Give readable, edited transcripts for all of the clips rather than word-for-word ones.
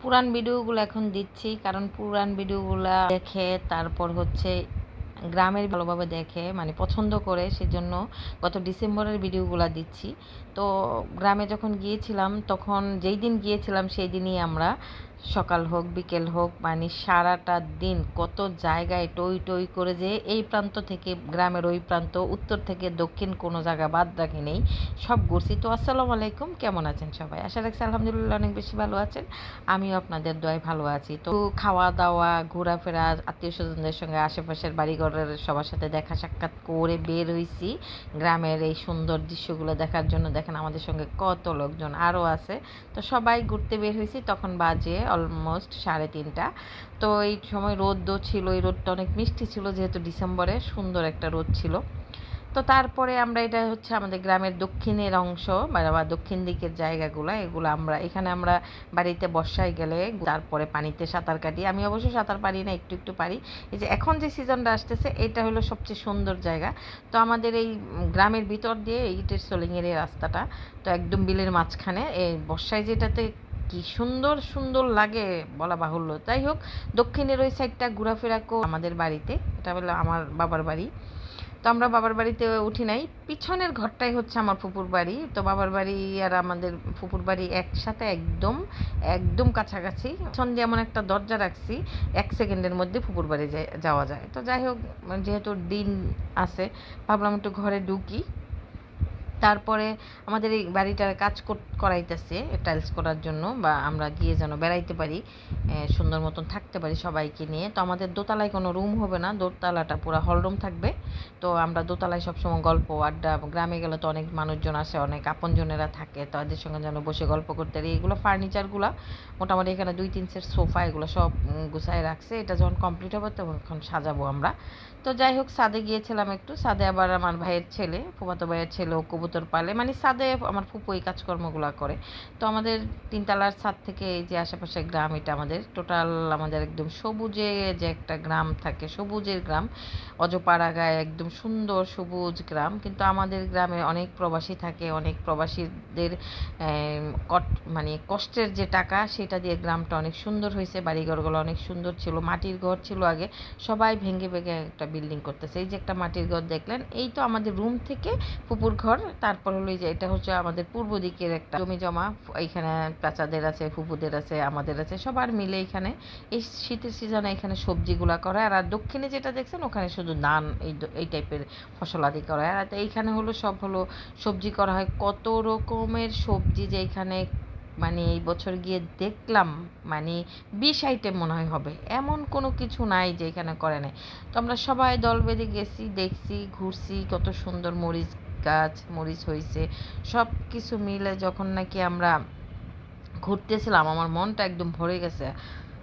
পুরান ভিডিওগুলো এখন দিচ্ছি, কারণ পুরান ভিডিওগুলা দেখে তারপর হচ্ছে গ্রামের ভালোভাবে দেখে মানে পছন্দ করে, সেজন্য গত ডিসেম্বরের ভিডিওগুলা দিচ্ছি। তো গ্রামে যখন গিয়েছিলাম, তখন যেই দিন গিয়েছিলাম সেই দিনই আমরা সকাল হোক বিকেল হোক মানে সারাটা দিন কত জায়গায় টই টই করে, যে এই প্রান্ত থেকে গ্রামের ওই প্রান্ত, উত্তর থেকে দক্ষিণ, কোনো জায়গা বাদ রাখি নেই, সব ঘুরছি। তো আসসালামু আলাইকুম, কেমন আছেন সবাই? আশা রাখছি আলহামদুলিল্লাহ অনেক বেশি ভালো আছেন। আমিও আপনাদের দোয়ায় ভালো আছি। তো খাওয়া দাওয়া, ঘোরাফেরা, আত্মীয় স্বজনদের সঙ্গে আশেপাশের বাড়িঘরের সবার সাথে দেখা সাক্ষাৎ করে বের হইছি গ্রামের এই সুন্দর দৃশ্যগুলো দেখার জন্য। দেখেন আমাদের সঙ্গে কত লোকজন আরও আছে। তো সবাই ঘুরতে বের হয়েছি, তখন বাজে অলমোস্ট 3:30। তো এই সময় রোদও ছিল, এই রোদটা অনেক মিষ্টি ছিল, যেহেতু ডিসেম্বরে সুন্দর একটা রোদ ছিল। তো তারপরে আমরা, এটা হচ্ছে আমাদের গ্রামের দক্ষিণের অংশ বা দক্ষিণ দিকের জায়গাগুলো, এগুলো আমরা বাড়িতে বর্ষায় গেলে তারপরে পানিতে সাঁতার কাটি। আমি অবশ্য সাঁতার পারি না, একটু একটু পারি। এই যে এখন যে সিজনটা আসতেছে, এটা হলো সবচেয়ে সুন্দর জায়গা। তো আমাদের এই গ্রামের ভিতর দিয়ে ইটের সোলিংয়ের এই রাস্তাটা, তো একদম বিলের মাঝখানে, এই বর্ষায় যেটাতে কি সুন্দর সুন্দর লাগে বলা বাহুল্য। যাই হোক, দক্ষিণের ওই সাইডটা ঘোরাফেরা আমাদের বাড়িতে, এটা হলো আমার বাবার বাড়ি। তো আমরা বাবার বাড়িতে উঠি নাই, পিছনের ঘরটাই হচ্ছে আমার ফুপুর বাড়ি। তো বাবার বাড়ি আর আমাদের ফুপুর বাড়ি একসাথে, একদম একদম কাছাকাছি। পিছন দিয়ে এমন একটা দরজা রাখছি, 1 সেকেন্ডের মধ্যে ফুপুর বাড়ি যাওয়া যায়। তো যাই হোক, যেহেতু দিন আছে, ভাবলাম একটু ঘরে ঢুকি। তারপরে আমাদের এই বাড়িটার কাজ করাইতেছে টাইলস করার জন্য, বা আমরা গিয়ে যেন বেড়াইতে পারি, সুন্দর মতন থাকতে পারি সবাইকে নিয়ে। তো আমাদের দোতলায় কোনো রুম হবে না, দোতলাটা পুরো হল রুম থাকবে। তো আমরা দোতলায় সবসময় গল্প আড্ডা, গ্রামে গেলে তো অনেক মানুষজন আসে, অনেক আপনজনেরা থাকে, তাদের সঙ্গে যেন বসে গল্প করতে পারি। এগুলো ফার্নিচারগুলো মোটামুটি এখানে 2-3 সেট সোফা, এগুলো সব গুছায় রাখছে। এটা যখন কমপ্লিট হবে তখন সাজাবো আমরা। তো যাই হোক, ছাদে গিয়েছিলাম একটু। ছাদে আবার আমার ভাইয়ের ছেলে, ফুফাতো ভাইয়ের ছেলেও কবুতর পালে, মানে ছাদে আমার ফুপু এই কাজকর্মগুলো করে। তো আমাদের 3 তলার ছাদ থেকে এই যে আশেপাশে গ্রাম, এটা আমাদের টোটাল, আমাদের একদম সবুজে যে একটা গ্রাম থাকে, সবুজের গ্রাম, অজপাড়াগায় একদম সুন্দর সবুজ গ্রাম। কিন্তু আমাদের গ্রামে অনেক প্রবাসী থাকে, অনেক প্রবাসীদের মানে কষ্টের যে টাকা, সেটা দিয়ে গ্রামটা অনেক সুন্দর হয়েছে। বাড়িঘরগুলো অনেক সুন্দর ছিল, মাটির ঘর ছিল আগে, সবাই ভেঙে ভেঙে একটা বিল্ডিং করতেছে। এই যে একটা মাটির ঘর দেখলেন, এই তো আমাদের রুম থেকে ফুপুর ঘর। তারপর হলো এই যে এটা হচ্ছে আমাদের পূর্ব দিকের একটা জমি জমা, এইখানে চাচাদের আছে, ফুপুদের আছে, আমাদের আছে, সবার মিলে এখানে এই শীতের সিজনে এখানে সবজিগুলা করা। আর দক্ষিণে যেটা দেখছেন, ওখানে শুধু ধান, এই টাইপের ফসলাদি করা হয়। আর এইখানে হলো সব হলো সবজি করা হয়, কত রকমের সবজি যে এখানে, মানে এই বছর গিয়ে দেখলাম, মানে 20 আইটেম মনে হয় হবে, এমন কোনো কিছু নাই যে এখানে করে নাই। তো আমরা সবাই দল বেঁধে গেছি, দেখছি, ঘুরছি, কত সুন্দর মরিচ গাছ, মরিচ হয়েছে। সব কিছু মিলে যখন নাকি আমরা ঘুরতেছিলাম, আমার মনটা একদম ভরে গেছে।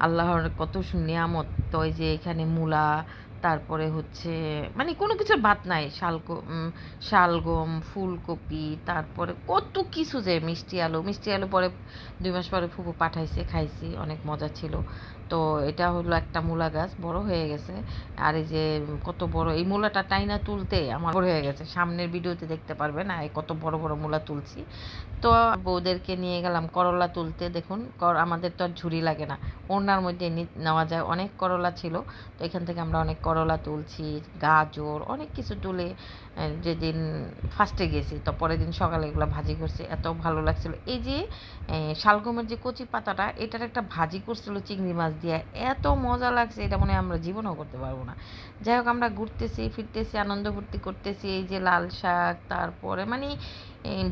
আল্লাহর কত নিয়ামত। তো এই যে এখানে মূলা, তারপরে হচ্ছে মানে কোনো কিছুর বাদ নাই, শালগম, ফুলকপি, তারপরে কত কিছু, যে মিষ্টি আলু পরে 2 মাস পরে ফুপু পাঠাইছে, খাইছি, অনেক মজা ছিল। তো এটা হলো একটা মূলা গাছ, বড় হয়ে গেছে। আর এই যে কত বড় এই মূলাটা, টাইনা তুলতে আমার বড় হয়ে গেছে, সামনের ভিডিওতে দেখতে পারবেন না কত বড় বড় মূলা তুলছি। তো বউদেরকে নিয়ে গেলাম করলা তুলতে। দেখুন, আমাদের তো আর ঝুড়ি লাগে না, ওড়নার মধ্যে নেওয়া যায়, অনেক করলা ছিল। তো এখান থেকে আমরা অনেক করলা তুলছি, গাজর, অনেক কিছু তুলে যেদিন ফার্স্টে গেছি, তো পরের দিন সকালে এগুলো ভাজি করছি, এত ভালো লাগছিল। এই যে শালগমের যে কচি পাতাটা, এটার একটা ভাজি করছিল চিংড়ি মাছ দিয়ে, এত মজা লাগছে, এটা মনে হয় আমরা জীবনেও করতে পারবো না। যাই হোক, আমরা ঘুরতেছি ফিরতেছি, আনন্দ ফুর্তি করতেছি। এই যে লাল শাক, তারপরে মানে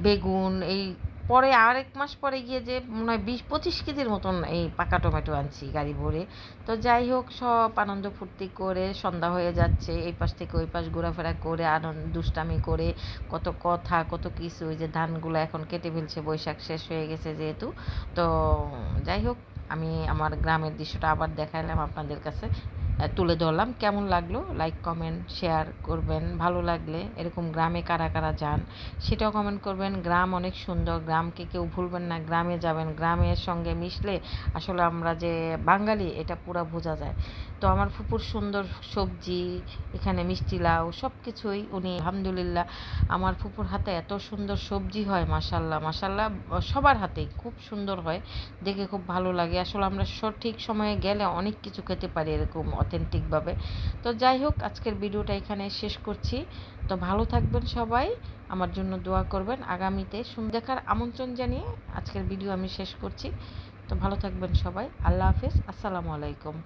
বেগুন, এই পরে আরেক মাস পরে গিয়ে যে মনে হয় 20-25 কেজির মতন এই পাকা টমেটো আনছি গাড়ি ভরে। তো যাই হোক, সব আনন্দ ফুর্তি করে সন্ধ্যা হয়ে যাচ্ছে, এই পাশ থেকে ওই পাশ ঘোরাফেরা করে, দুষ্টামি করে, কত কথা, কত কিছু। ওই যে ধানগুলো এখন কেটে ফেলছে, বৈশাখ শেষ হয়ে গেছে যেহেতু। তো যাই হোক, আমি আমার গ্রামের দৃশ্যটা আবার দেখাইলাম আপনাদের কাছে। তুলে ধরলাম। কেমন লাগলো লাইক কমেন্ট শেয়ার করবেন, ভালো লাগলে এরকম গ্রামে কারা কারা যান সেটাও কমেন্ট করবেন। গ্রাম অনেক সুন্দর, গ্রামকে কেউ ভুলবেন না, গ্রামে যাবেন, গ্রামের সঙ্গে মিশলে আসলে আমরা যে বাঙালি এটা পুরা বোঝা যায়। তো আমার ফুপুর সুন্দর সবজি, এখানে মিষ্টি লাউ সব কিছুই উনি আলহামদুলিল্লাহ, আমার ফুপুর হাতে এত সুন্দর সবজি হয়, মাশাল্লাহ মাশাল্লাহ, সবার হাতেই খুব সুন্দর হয়, দেখে খুব ভালো লাগে। আসলে আমরা সঠিক সময়ে গেলে অনেক কিছু খেতে পারি এরকম অথেন্টিকভাবে। তো যাই হোক, আজকের ভিডিওটা এখানে শেষ করছি। তো ভালো থাকবেন সবাই, আমার জন্য দোয়া করবেন। আগামীতে সুন্দর দেখার আমন্ত্রণ জানিয়ে আজকের ভিডিও আমি শেষ করছি। তো ভালো থাকবেন সবাই, আল্লাহ হাফেজ, আসসালামু আলাইকুম।